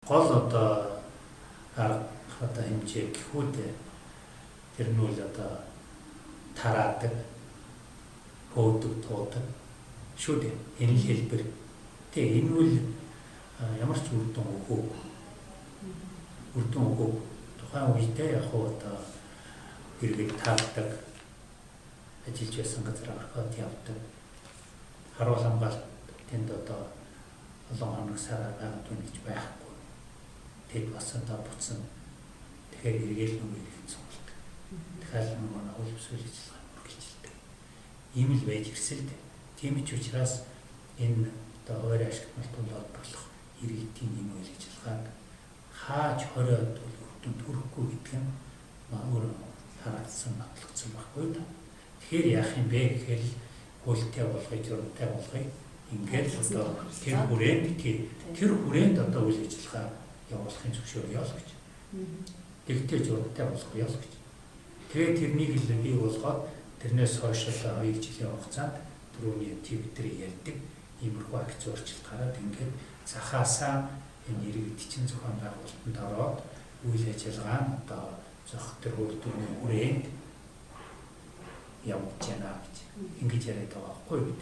Гол одоо арга одоо хэмжээ гэхүүдээ тэр нь бол одоо тараадаг, хөөдөг, туудаг шүү дээ. Энэ л хэлбэр. Тэгээ энэ бол ямар ч үр дүн өгөөгүй. Үр дүн өгөөгүй. Тухайн үедээ яг одоо иргэд таалдаг, ажиллаж байсан газар орхиод явдаг. Харуул хамгаалалт тэнд одоо олон хоног сараар байгаад байна гэж байхгүй. Тэд бас одоо буцсан. Тэгэхээр эргээл нүгээр хийцэн болдог. Тэгэхээр манай уул бүсгүй ажиллагаа үргэлжилдэг. Ийм л байж ирсэн л дээ. Тийм ч учраас энэ одоо хуваарь ашиглалтанд олборлох иргэдийн энэ үйл ажиллагааг хааж хориод үрдүнд хүрэхгүй гэдэг нь өөр харагдсан батлагдсан байхгүй да. Тэгэхээр яах юм бэ гэхээр хөлтэй болгоё, журамтай болгоё. Ингээд одоо тэр хүрээнд одоо үйл ажиллагаа явуулахын зөвшөөрөё л гэж. Тэгтээ журамтай болгоё л гэж. Тэгээд тэрнийг л бий болгоод тэрнээс хойш одоо 2 жилийн хугацаанд түрүүний Твиттерийг ярьдаг иймэрхүү акц зурчилт гараад ингээд захаасаа энэ иргэд чинь зохион байгуулалтанд ороод үйл ажиллагаа нь одоо зөх төр хөлтөний хүрээнд явж байна гэж ингэж яриад байгаа байхгүй юу?